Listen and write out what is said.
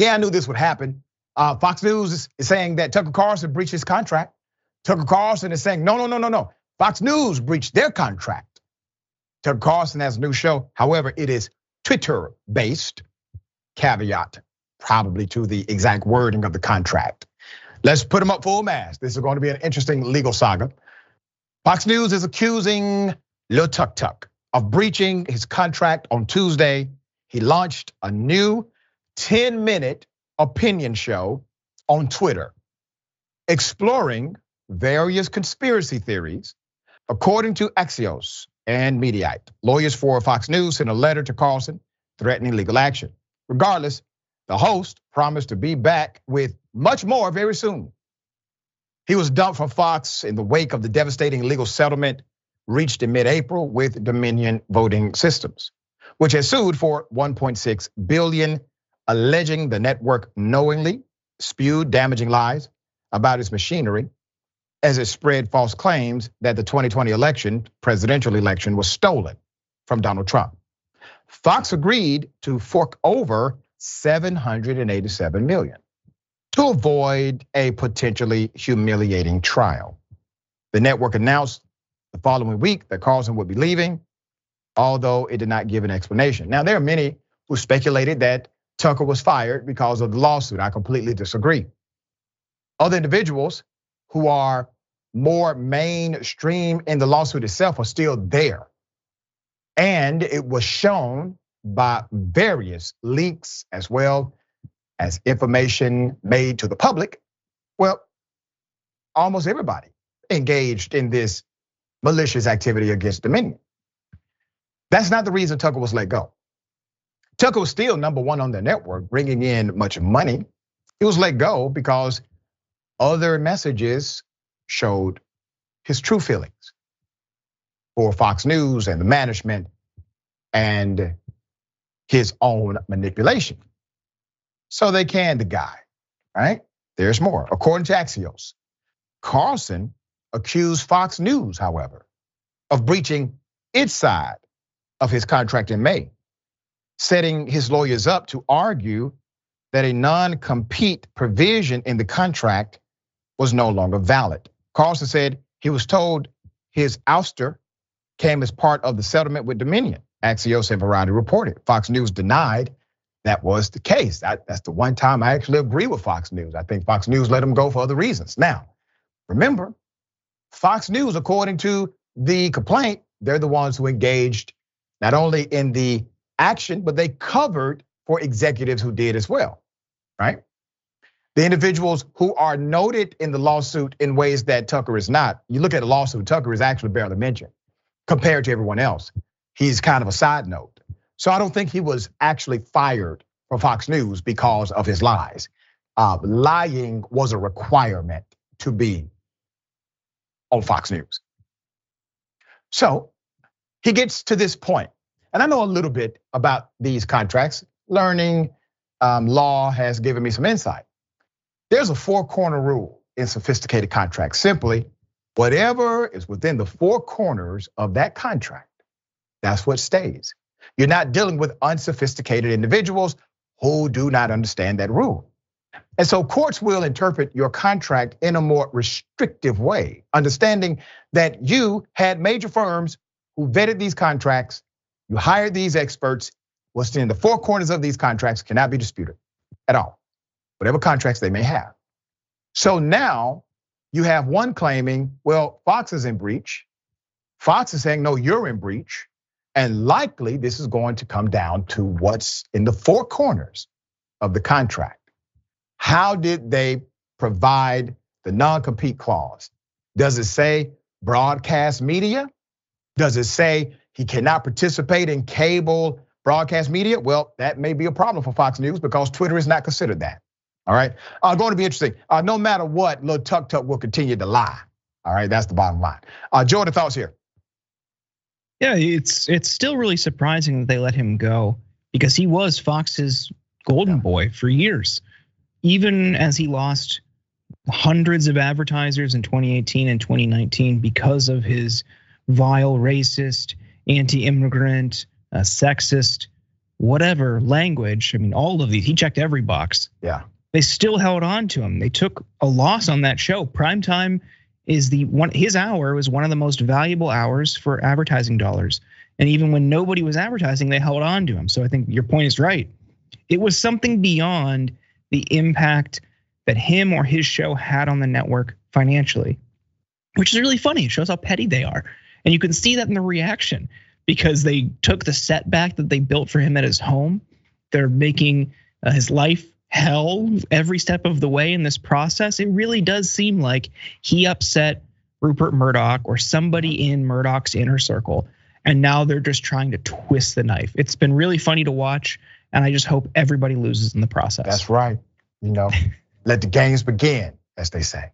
Yeah, I knew this would happen. Fox News is saying that Tucker Carlson breached his contract. Tucker Carlson is saying, no. Fox News breached their contract. Tucker Carlson has a new show. However, it is Twitter-based. Caveat, probably to the exact wording of the contract. Let's put them up full mast. This is going to be an interesting legal saga. Fox News is accusing Lil Tuk Tuk of breaching his contract on Tuesday. He launched a new 10-minute opinion show on Twitter, exploring various conspiracy theories. According to Axios and Mediaite, lawyers for Fox News sent a letter to Carlson threatening legal action. Regardless, the host promised to be back with much more very soon. He was dumped from Fox in the wake of the devastating legal settlement reached in mid-April with Dominion Voting Systems, which has sued for $1.6 billion, alleging the network knowingly spewed damaging lies about its machinery as it spread false claims that the 2020 presidential election, was stolen from Donald Trump. Fox agreed to fork over $787 million to avoid a potentially humiliating trial. The network announced the following week that Carlson would be leaving, although it did not give an explanation. Now, there are many who speculated that Tucker was fired because of the lawsuit. I completely disagree. Other individuals who are more mainstream in the lawsuit itself are still there. And it was shown by various leaks as well as information made to the public. Well, almost everybody engaged in this malicious activity against Dominion. That's not the reason Tucker was let go. Tucker was still number one on the network, bringing in much money. He was let go because other messages showed his true feelings for Fox News and the management and his own manipulation. So they canned the guy, right? There's more. According to Axios, Carlson accused Fox News, however, of breaching its side of his contract in May, setting his lawyers up to argue that a non-compete provision in the contract was no longer valid. Carlson said he was told his ouster came as part of the settlement with Dominion. Axios and Variety reported. Fox News denied that was the case. That's the one time I actually agree with Fox News. I think Fox News let him go for other reasons. Now, remember, Fox News, according to the complaint, they're the ones who engaged not only in the action, but they covered for executives who did as well, right? The individuals who are noted in the lawsuit in ways that Tucker is not. You look at the lawsuit, Tucker is actually barely mentioned compared to everyone else. He's kind of a side note. So I don't think he was actually fired from Fox News because of his lies. Lying was a requirement to be on Fox News. So he gets to this point, and I know a little bit about these contracts. Learning law has given me some insight. There's a four-corner rule in sophisticated contracts. Simply, whatever is within the four corners of that contract, that's what stays. You're not dealing with unsophisticated individuals who do not understand that rule. And so courts will interpret your contract in a more restrictive way, understanding that you had major firms who vetted these contracts, you hired these experts. What's in the four corners of these contracts cannot be disputed at all, whatever contracts they may have. So now you have one claiming, well, Fox is in breach. Fox is saying, no, you're in breach. And likely this is going to come down to what's in the four corners of the contract. How did they provide the non-compete clause? Does it say broadcast media? Does it say he cannot participate in cable broadcast media? Well, that may be a problem for Fox News because Twitter is not considered that. All right, going to be interesting. No matter what, Lil Tuk Tuk will continue to lie. All right, that's the bottom line. Jordan, thoughts here? Yeah, it's still really surprising that they let him go because he was Fox's golden boy for years. Even as he lost hundreds of advertisers in 2018 and 2019 because of his vile, racist, anti-immigrant, sexist whatever language. I mean, all of these, he checked every box. Yeah. They still held on to him. They took a loss on that show. Primetime is his hour was one of the most valuable hours for advertising dollars. And even when nobody was advertising, they held on to him. So I think your point is right. It was something beyond the impact that him or his show had on the network financially, which is really funny. It shows how petty they are. And you can see that in the reaction because they took the setback that they built for him at his home. They're making his life hell every step of the way in this process. It really does seem like he upset Rupert Murdoch or somebody in Murdoch's inner circle. And now they're just trying to twist the knife. It's been really funny to watch. And I just hope everybody loses in the process. That's right. Let the games begin, as they say.